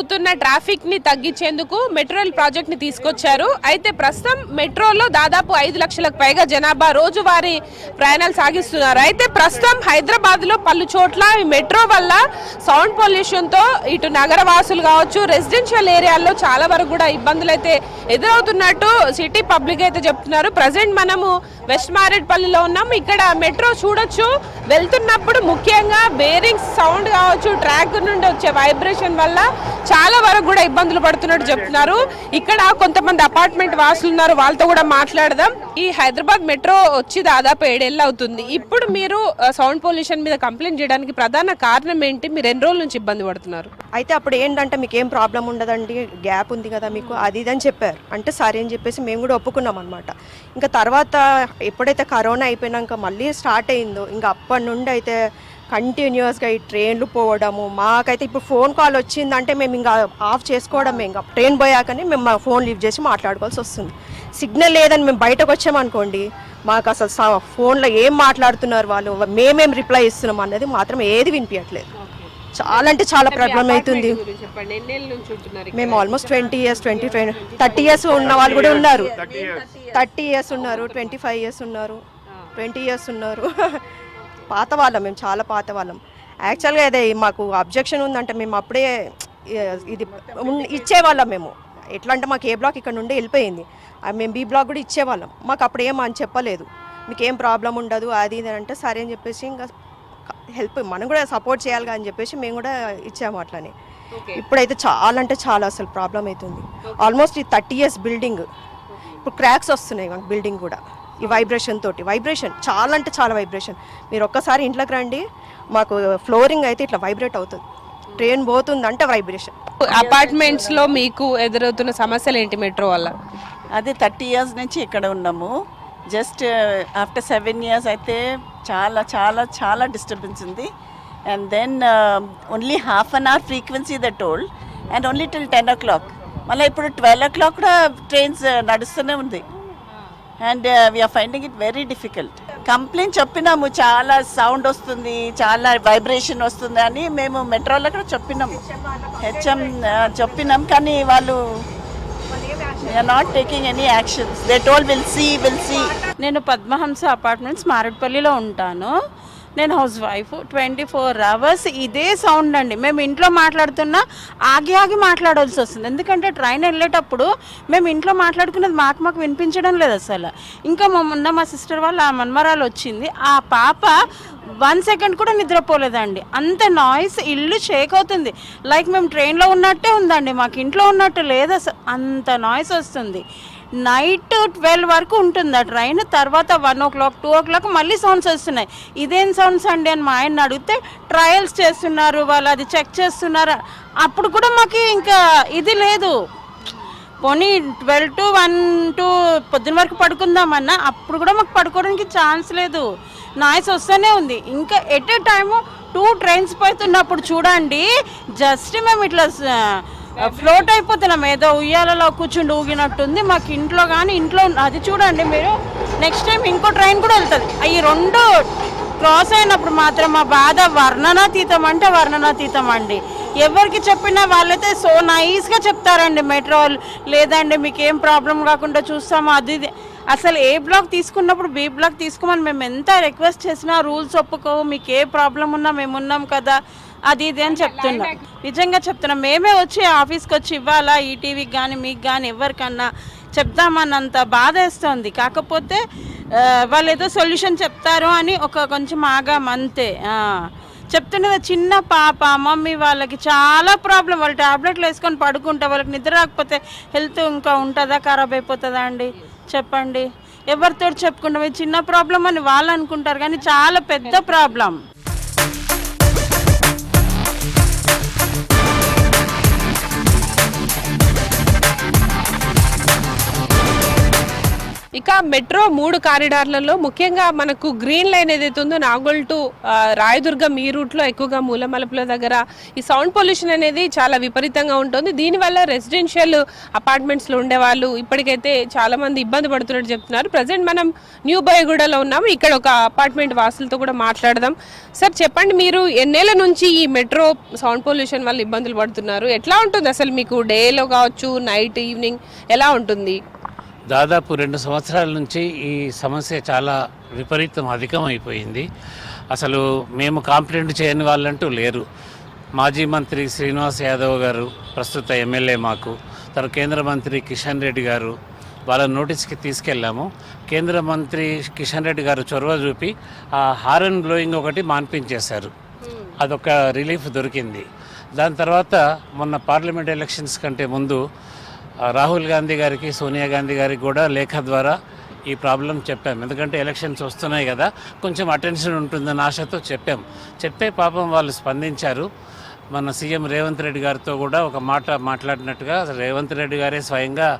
అవుతున్న ట్రాఫిక్ ని తగ్గించేందుకు మెట్రో రైల్ ప్రాజెక్ట్ ని తీసుకొచ్చారు. అయితే ప్రస్తుతం మెట్రోలో దాదాపు 5 లక్షలకు పైగా జనాభా రోజువారీ ప్రయాణాలు సాగిస్తున్నారు. అయితే ప్రస్తుతం హైదరాబాద్ లో పలు చోట్ల ఈ మెట్రో వల్ల సౌండ్ పొల్యూషన్ తో ఇటు నగర వాసులు కావచ్చు, రెసిడెన్షియల్ ఏరియాల్లో చాలా వరకు కూడా ఇబ్బందులు అయితే ఎదురవుతున్నట్టు సిటీ పబ్లిక్ అయితే చెప్తున్నారు. ప్రజెంట్ మనము వెస్ట్ మారేడ్పల్లిలో ఉన్నాం. ఇక్కడ మెట్రో చూడొచ్చు. వెళ్తున్నప్పుడు ముఖ్యంగా బేరింగ్స్ సౌండ్ కావచ్చు, ట్రాక్ నుండి వచ్చే వైబ్రేషన్ వల్ల చాలా వరకు కూడా ఇబ్బందులు పడుతున్నట్టు చెప్తున్నారు. ఇక్కడ కొంతమంది అపార్ట్మెంట్ వాసులు ఉన్నారు, వాళ్ళతో కూడా మాట్లాడదాం. ఈ హైదరాబాద్ మెట్రో వచ్చి దాదాపు 7 ఏళ్ళు అవుతుంది. ఇప్పుడు మీరు సౌండ్ పొల్యూషన్ మీద కంప్లైంట్ చేయడానికి ప్రధాన కారణం ఏంటి? మీరు ఎన్ని రోజుల నుంచి ఇబ్బంది పడుతున్నారు? అయితే అప్పుడు ఏంటంటే మీకు ఏం ప్రాబ్లం ఉండదండి, గ్యాప్ ఉంది కదా మీకు, అది ఇది అని చెప్పారు. అంటే సరే అని చెప్పేసి మేము కూడా ఒప్పుకున్నాం అనమాట. ఇంకా తర్వాత ఎప్పుడైతే కరోనా అయిపోయినాక మళ్ళీ స్టార్ట్ అయిందో, ఇంకా అప్పటి నుండి అయితే కంటిన్యూస్గా ఈ ట్రైన్లు పోవడము. మాకైతే ఇప్పుడు ఫోన్ కాల్ వచ్చిందంటే మేము ఇంకా ఆఫ్ చేసుకోవడమే. ఇంకా ట్రైన్ పోయాకనే మేము మా ఫోన్ లిఫ్ట్ చేసి మాట్లాడుకోవాల్సి వస్తుంది. సిగ్నల్ లేదని మేము బయటకు వచ్చామనుకోండి, మాకు అసలు ఫోన్లో ఏం మాట్లాడుతున్నారు వాళ్ళు, మేమేం రిప్లై ఇస్తున్నాం అన్నది మాత్రం ఏది వినిపించట్లేదు. చాలా అంటే చాలా ప్రాబ్లం అవుతుంది. మేము ఆల్మోస్ట్ 20 years 30 years ఉన్న వాళ్ళు కూడా ఉన్నారు. 30 years ఉన్నారు, 25 years ఉన్నారు, 20 years ఉన్నారు. పాత వాళ్ళం, మేము చాలా పాత వాళ్ళం. యాక్చువల్గా అదే మాకు అబ్జెక్షన్ ఉందంటే మేము అప్పుడే ఇది ఇచ్చేవాళ్ళం. మేము ఎట్లా అంటే మాకు ఏ బ్లాక్ ఇక్కడ నుండి వెళ్ళిపోయింది, మేము బి బ్లాక్ కూడా ఇచ్చేవాళ్ళం. మాకు అప్పుడు ఏమని చెప్పలేదు, మీకు ఏం ప్రాబ్లం ఉండదు అది ఇది అంటే సరే అని చెప్పేసి ఇంకా హెల్ప్ మనం కూడా సపోర్ట్ చేయాలి అని చెప్పేసి మేము కూడా ఇచ్చాము అట్లనే. ఇప్పుడైతే చాలా అంటే చాలా అసలు ప్రాబ్లం అవుతుంది. ఆల్మోస్ట్ ఈ 30 years బిల్డింగ్ ఇప్పుడు క్రాక్స్ వస్తున్నాయి బిల్డింగ్ కూడా ఈ వైబ్రేషన్ తోటి. వైబ్రేషన్ చాలా అంటే చాలా వైబ్రేషన్. మీరు ఒక్కసారి ఇంట్లోకి రండి, మాకు ఫ్లోరింగ్ అయితే ఇట్లా వైబ్రేట్ అవుతుంది. ట్రైన్ పోతుంది అంటే వైబ్రేషన్. అపార్ట్మెంట్స్ లో మీకు ఎదురవుతున్న సమస్యలు ఏంటి మెట్రో వల్ల? అదే 30 years నుంచి ఇక్కడ ఉన్నాము. జస్ట్ ఆఫ్టర్ 7 years అయితే చాలా చాలా చాలా డిస్టర్బెన్స్ ఉంది. And then only ½ an hour frequency the told and only till 10 o'clock. మళ్ళీ ఇప్పుడు 12 o'clock కూడా ట్రైన్స్ నడుస్తూనే ఉంది. And we are finding it very difficult. Complaint చెప్పినాము, చాలా సౌండ్ వస్తుంది, చాలా వైబ్రేషన్ వస్తుంది అని మేము మెట్రోలో కూడా చెప్పినాము, హెచ్ఎం చెప్పినాం. కానీ వాళ్ళు are not taking any actions. They told we'll see. నేను పద్మహంస అపార్ట్మెంట్స్ మారేడ్పల్లిలో ఉంటాను. నేను హౌస్ వైఫ్. 24 hours ఇదే సౌండ్ అండి. మేము ఇంట్లో మాట్లాడుతున్నా ఆగి మాట్లాడాల్సి వస్తుంది. ఎందుకంటే ట్రైన్ వెళ్ళేటప్పుడు మేము ఇంట్లో మాట్లాడుకున్నది మాకు వినిపించడం లేదు అసలు. ఇంకా మొన్న మా సిస్టర్ వాళ్ళ మన్మరాలు వచ్చింది, ఆ పాప 1 second కూడా నిద్రపోలేదండి. అంత నాయిస్, ఇల్లు షేక్ అవుతుంది. లైక్ మేము ట్రైన్లో ఉన్నట్టే ఉందండి, మాకు ఇంట్లో ఉన్నట్టు లేదు అసలు. అంత నాయిస్ వస్తుంది. నైట్ 12 వరకు ఉంటుంది ఆ ట్రైన్. తర్వాత 1 o'clock 2 o'clock మళ్ళీ సౌండ్స్ వస్తున్నాయి. ఇదేం సౌండ్స్ అండి అని మా ఆయన అడిగితే ట్రయల్స్ చేస్తున్నారు వాళ్ళు, అది చెక్ చేస్తున్నారు. అప్పుడు కూడా మాకు ఇంకా ఇది లేదు. పోనీ 12 to 1 to పొద్దున వరకు పడుకుందామన్నా అప్పుడు కూడా మాకు పడుకోవడానికి ఛాన్స్ లేదు. నాయిస్ వస్తూనే ఉంది. ఇంకా ఎట్ ఏ టైము 2 trains పోతున్నప్పుడు చూడండి, జస్ట్ మేము ఇట్లా ఫ్లోట్ అయిపోతున్నాం, ఏదో ఉయ్యాలలో కూర్చుండి ఊగినట్టుంది. మాకు ఇంట్లో కానీ ఇంట్లో అది చూడండి మీరు, నెక్స్ట్ టైం ఇంకో ట్రైన్ కూడా వెళ్తుంది. ఈ 2 క్రాస్ అయినప్పుడు మాత్రం మా బాధ వర్ణనాతీతం అంటే వర్ణనాతీతం అండి. ఎవరికి చెప్పినా వాళ్ళైతే సో నైస్గా చెప్తారండి మెట్రో వాళ్ళు, లేదండి మీకు ఏం ప్రాబ్లం కాకుండా చూస్తాము అది ఇది. అసలు ఏ బ్లాక్ తీసుకున్నప్పుడు బి బ్లాక్ తీసుకోమని మేము ఎంత రిక్వెస్ట్ చేసినా రూల్స్ ఒప్పుకోవు, మీకు ఏ ప్రాబ్లం ఉన్నా మేము ఉన్నాం కదా అది ఇది అని చెప్తున్నాం. నిజంగా చెప్తున్నాం. మేమే వచ్చి ఆఫీస్కి వచ్చి ఇవ్వాలా ఈటీవీకి కానీ మీకు కానీ ఎవరికన్నా చెప్దామన్నంత బాధ వేస్తుంది. కాకపోతే వాళ్ళు ఏదో సొల్యూషన్ చెప్తారు అని కొంచెం ఆగామంతే. చెప్తున్నది చిన్న పాప మమ్మీ వాళ్ళకి చాలా ప్రాబ్లం. వాళ్ళు ట్యాబ్లెట్లు వేసుకొని పడుకుంటే వాళ్ళకి నిద్ర రాకపోతే హెల్త్ ఇంకా ఉంటుందా, ఖరాబ్ అయిపోతుందా అండి చెప్పండి. ఎవరితో చెప్పుకుంటాం ఇది చిన్న ప్రాబ్లం అని వాళ్ళు అనుకుంటారు, కానీ చాలా పెద్ద ప్రాబ్లం. ఇక మెట్రో 3 కారిడార్లలో ముఖ్యంగా మనకు గ్రీన్ లైన్ ఏదైతే ఉందో నాగోల్ టు రాయదుర్గం ఈ రూట్లో ఎక్కువగా మూలమలుపుల దగ్గర ఈ సౌండ్ పొల్యూషన్ అనేది చాలా విపరీతంగా ఉంటుంది. దీనివల్ల రెసిడెన్షియల్ అపార్ట్మెంట్స్లో ఉండేవాళ్ళు ఇప్పటికైతే చాలా మంది ఇబ్బంది పడుతున్నట్టు చెప్తున్నారు. ప్రజెంట్ మనం న్యూ బోయగూడలో ఉన్నాము. ఇక్కడ ఒక అపార్ట్మెంట్ వాసులతో కూడా మాట్లాడదాం. సార్ చెప్పండి, మీరు ఎన్నేళ్ల నుంచి ఈ మెట్రో సౌండ్ పొల్యూషన్ వల్ల ఇబ్బందులు పడుతున్నారు? ఎట్లా ఉంటుంది అసలు మీకు డేలో కావచ్చు, నైట్ ఈవినింగ్ ఎలా ఉంటుంది? దాదాపు 2 సంవత్సరాల నుంచి ఈ సమస్య చాలా విపరీతం అధికమైపోయింది. అసలు మేము కంప్లైంట్ చేయని వాళ్ళంటూ లేరు. మాజీ మంత్రి శ్రీనివాస్ యాదవ్ గారు ప్రస్తుత ఎమ్మెల్యే మాకు, తర్వాత కేంద్ర మంత్రి కిషన్ రెడ్డి గారు వాళ్ళ నోటీస్కి తీసుకెళ్ళాము. కేంద్ర మంత్రి కిషన్ రెడ్డి గారు చొరవ చూపి ఆ హారన్ బ్లోయింగ్ ఒకటి మాన్పించేశారు. అదొక రిలీఫ్ దొరికింది. దాని తర్వాత మొన్న పార్లమెంట్ ఎలక్షన్స్ కంటే ముందు రాహుల్ గాంధీ గారికి, సోనియా గాంధీ గారికి కూడా లేఖ ద్వారా ఈ ప్రాబ్లం చెప్పాం. ఎందుకంటే ఎలక్షన్స్ వస్తున్నాయి కదా, కొంచెం అటెన్షన్ ఉంటుందని ఆశతో చెప్తే పాపం వాళ్ళు స్పందించారు. మన సీఎం రేవంత్ రెడ్డి గారితో కూడా ఒక మాట మాట్లాడినట్టుగా రేవంత్ రెడ్డి గారే స్వయంగా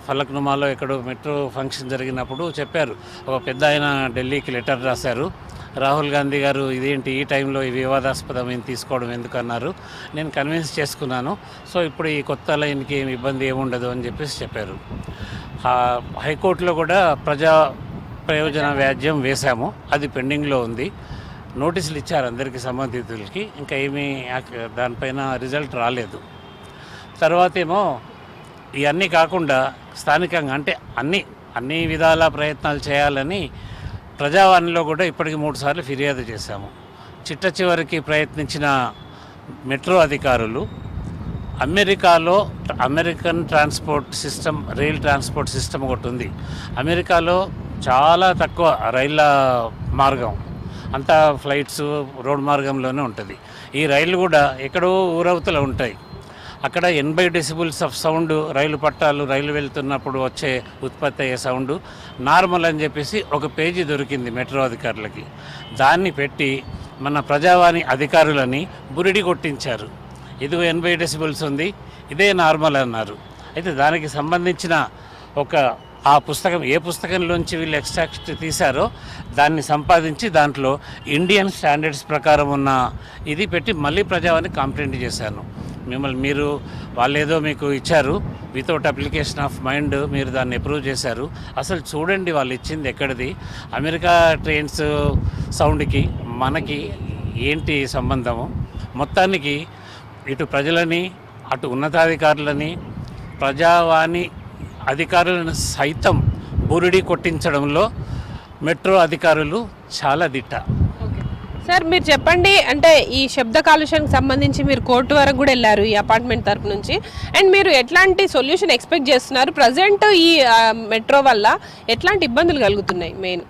ఫలక్నుమాలో ఎక్కడో మెట్రో ఫంక్షన్ జరిగినప్పుడు చెప్పారు. ఒక పెద్ద ఆయన ఢిల్లీకి లెటర్ రాశారు. రాహుల్ గాంధీ గారు ఇదేంటి ఈ టైంలో ఈ వివాదాస్పదమైన తీసుకోవడం ఎందుకన్నారు. నేను కన్విన్స్ చేసుకున్నాను. సో ఇప్పుడు ఈ కొత్త లైన్కి ఏమి ఇబ్బంది ఏముండదు అని చెప్పారు. హైకోర్టులో కూడా ప్రజా ప్రయోజన వ్యాజ్యం వేశాము. అది పెండింగ్లో ఉంది. నోటీసులు ఇచ్చారు అందరికీ సంబంధితులకి. ఇంకా ఏమీ దానిపైన రిజల్ట్ రాలేదు. తర్వాత ఏమో ఇవన్నీ కాకుండా స్థానికంగా అంటే అన్ని విధాల ప్రయత్నాలు చేయాలని ప్రజావాణిలో కూడా ఇప్పటికి 3 సార్లు ఫిర్యాదు చేశాము. చిట్ట చివరికి ప్రయత్నించిన మెట్రో అధికారులు అమెరికాలో American transport system, rail transport system ఒకటి ఉంది. అమెరికాలో చాలా తక్కువ రైళ్ళ మార్గం, అంతా ఫ్లైట్స్ రోడ్ మార్గంలోనే ఉంటుంది. ఈ రైళ్ళు కూడా ఎక్కడో ఊరవతల ఉంటాయి. అక్కడ 80 డెసిబుల్స్ ఆఫ్ సౌండ్ రైలు పట్టాలు రైలు వెళ్తున్నప్పుడు వచ్చే ఉత్పత్తి అయ్యే సౌండ్ నార్మల్ అని చెప్పేసి ఒక పేజీ దొరికింది మెట్రో అధికారులకి. దాన్ని పెట్టి మన ప్రజావాణి అధికారులని బురిడి కొట్టించారు. ఇదిగో 80 డెసిబుల్స్ ఉంది, ఇదే నార్మల్ అన్నారు. అయితే దానికి సంబంధించిన ఆ పుస్తకం ఏ పుస్తకంలోంచి వీళ్ళు ఎక్స్ట్రాక్ట్ తీశారో దాన్ని సంపాదించి దాంట్లో ఇండియన్ స్టాండర్డ్స్ ప్రకారం ఉన్న ఇది పెట్టి మళ్ళీ ప్రజావాణి కంప్లైంట్ చేశాను. మీరు వాళ్ళేదో మీకు ఇచ్చారు, వితౌట్ అప్లికేషన్ ఆఫ్ మైండ్ మీరు దాన్ని అప్రూవ్ చేశారు. అసలు చూడండి వాళ్ళు ఇచ్చింది ఎక్కడిది. అమెరికా ట్రైన్స్ సౌండ్కి మనకి ఏంటి సంబంధము? మొత్తానికి ఇటు ప్రజలని, అటు ఉన్నతాధికారులని, ప్రజావాణి అధికారులను సైతం బురిడి కొట్టించడంలో మెట్రో అధికారులు చాలా దిట్ట. సార్ మీరు చెప్పండి, అంటే ఈ శబ్ద కాలుష్యానికి సంబంధించి మీరు కోర్టు వరకు కూడా వెళ్ళారు ఈ అపార్ట్మెంట్ తరపు నుంచి. అండ్ మీరు ఎట్లాంటి సొల్యూషన్ ఎక్స్పెక్ట్ చేస్తున్నారు? ప్రజెంట్ ఈ మెట్రో వల్ల ఎట్లాంటి ఇబ్బందులు కలుగుతున్నాయి? మెయిన్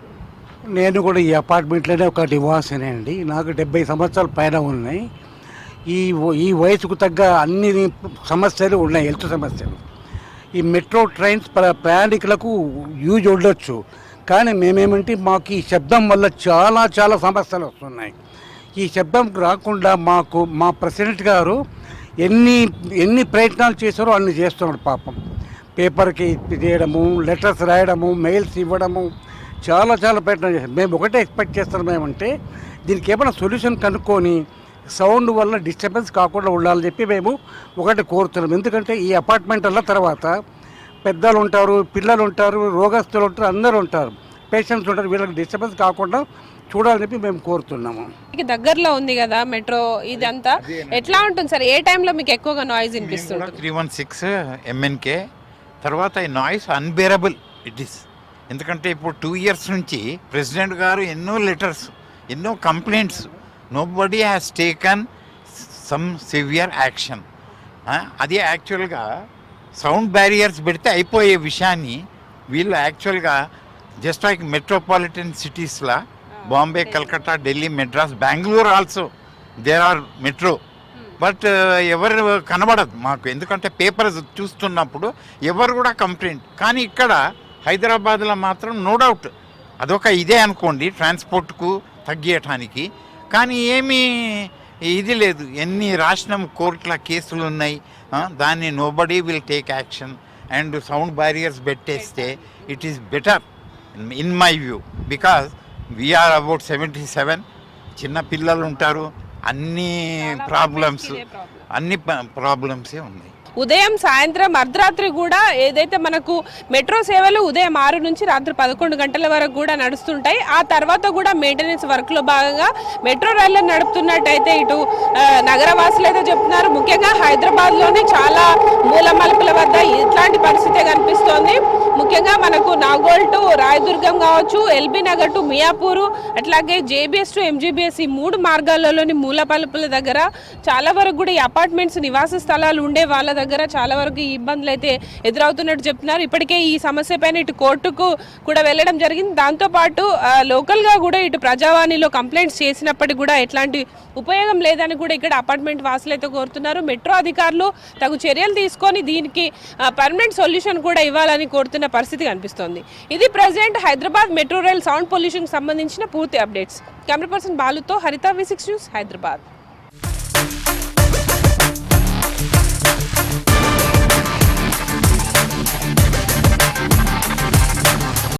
నేను కూడా ఈ అపార్ట్మెంట్లోనే ఒక నివాసినే అండి. నాకు 70 సంవత్సరాల పైన ఉన్నాయి. ఈ వయసుకు తగ్గ అన్ని సమస్యలు ఉన్నాయి, హెల్త్ సమస్యలు. ఈ మెట్రో ట్రైన్స్ ప్రయాణికులకు యూజ్ ఉండొచ్చు, కానీ మేమేమంటే మాకు ఈ శబ్దం వల్ల చాలా చాలా సమస్యలు వస్తున్నాయి. ఈ శబ్దం రాకుండా మా ప్రెసిడెంట్ గారు ఎన్ని ప్రయత్నాలు చేశారో అన్ని చేస్తున్నాడు పాపం. పేపర్కి చేయడము, లెటర్స్ రాయడము, మెయిల్స్ ఇవ్వడము, చాలా చాలా ప్రయత్నం చేశారు. మేము ఒకటే ఎక్స్పెక్ట్ చేస్తున్నాం ఏమంటే దీనికి ఏమైనా సొల్యూషన్ కనుక్కొని సౌండ్ వల్ల డిస్టర్బెన్స్ కాకుండా ఉండాలని చెప్పి మేము ఒకటి కోరుతున్నాం. ఎందుకంటే ఈ అపార్ట్మెంట్ల తర్వాత పెద్దలు ఉంటారు, పిల్లలు ఉంటారు, రోగస్తులు ఉంటారు, అందరూ ఉంటారు, పేషెంట్స్ ఉంటారు. వీళ్ళకి డిస్టర్బెన్స్ కాకుండా చూడాలని చెప్పి మేము కోరుతున్నాము. దగ్గరలో ఉంది కదా మెట్రో, ఇదంతా ఎట్లా ఉంటుంది సార్? ఏ టైంలో మీకు ఎక్కువగా నాయిస్ వినిపిస్తుంది? 316 MNK తర్వాత ఈ నాయిస్ అన్బేరబుల్ ఇట్ ఈస్. ఎందుకంటే ఇప్పుడు 2 years నుంచి ప్రెసిడెంట్ గారు ఎన్నో లెటర్స్, ఎన్నో complaints, nobody has taken some severe action. అది యాక్చువల్గా సౌండ్ బ్యారియర్స్ పెడితే అయిపోయే విషయాన్ని వీళ్ళు యాక్చువల్గా జస్ట్ లైక్ మెట్రోపాలిటన్ సిటీస్లా Bombay, Calcutta, Delhi, Madras, Bengaluru also there are metro. But ఎవరు కనబడదు మాకు, ఎందుకంటే పేపర్ చూస్తున్నప్పుడు ఎవరు కూడా కంప్లైంట్. కానీ ఇక్కడ హైదరాబాద్లో మాత్రం నో డౌట్ అదొక ఇదే అనుకోండి ట్రాన్స్పోర్ట్కు తగ్గియటానికి. కానీ ఏమీ ఇది లేదు. ఎన్ని రాష్ట్రం కోర్టుల కేసులు ఉన్నాయి, దాన్ని nobody will take action. And sound barriers పెట్టేస్తే it is better in my view, because we are about 77, చిన్న పిల్లలు ఉంటారు, అన్ని ప్రాబ్లమ్సే ఉన్నాయి. ఉదయం సాయంత్రం అర్ధరాత్రి కూడా ఏదైతే మనకు మెట్రో సేవలు ఉదయం 6 నుంచి రాత్రి 11 గంటల వరకు కూడా నడుస్తుంటాయి. ఆ తర్వాత కూడా మెయింటెనెన్స్ వర్క్లో భాగంగా మెట్రో రైళ్లను నడుపుతున్నట్టయితే ఇటు నగరవాసులు అయితే చెప్తున్నారు. ముఖ్యంగా హైదరాబాద్లోనే చాలా మూల మలుపుల వద్ద ఇట్లాంటి పరిస్థితే కనిపిస్తోంది. ముఖ్యంగా మనకు నాగోల్ టు రాయదుర్గం కావచ్చు, ఎల్బీ నగర్ టు మియాపూరు, అట్లాగే జేబీఎస్ టు ఎంజీబీఎస్, ఈ 3 మార్గాలలోని మూల మలుపుల దగ్గర చాలా వరకు కూడా ఈ అపార్ట్మెంట్స్ నివాస స్థలాలు ఉండే వాళ్ళ దగ్గర చాలా వరకు ఈ ఇబ్బందులు అయితే ఎదురవుతున్నట్టు చెప్తున్నారు. ఇప్పటికే ఈ సమస్య పైన ఇటు కోర్టుకు కూడా వెళ్ళడం జరిగింది. దాంతోపాటు లోకల్గా కూడా ఇటు ప్రజావాణిలో కంప్లైంట్స్ చేసినప్పటికీ కూడా ఎట్లాంటి ఉపయోగం లేదని కూడా ఇక్కడ అపార్ట్మెంట్ వాసులు అయితే కోరుతున్నారు. మెట్రో అధికారులు తగు చర్యలు తీసుకొని దీనికి పర్మనెంట్ సొల్యూషన్ కూడా ఇవ్వాలని కోరుతున్న పరిస్థితి కనిపిస్తోంది. ఇది present Hyderabad metro rail sound pollution సంబంధించిన పూర్తి అప్డేట్స్. కెమెరా పర్సన్ బాలుతో హరిత, V6 న్యూస్, హైదరాబాద్.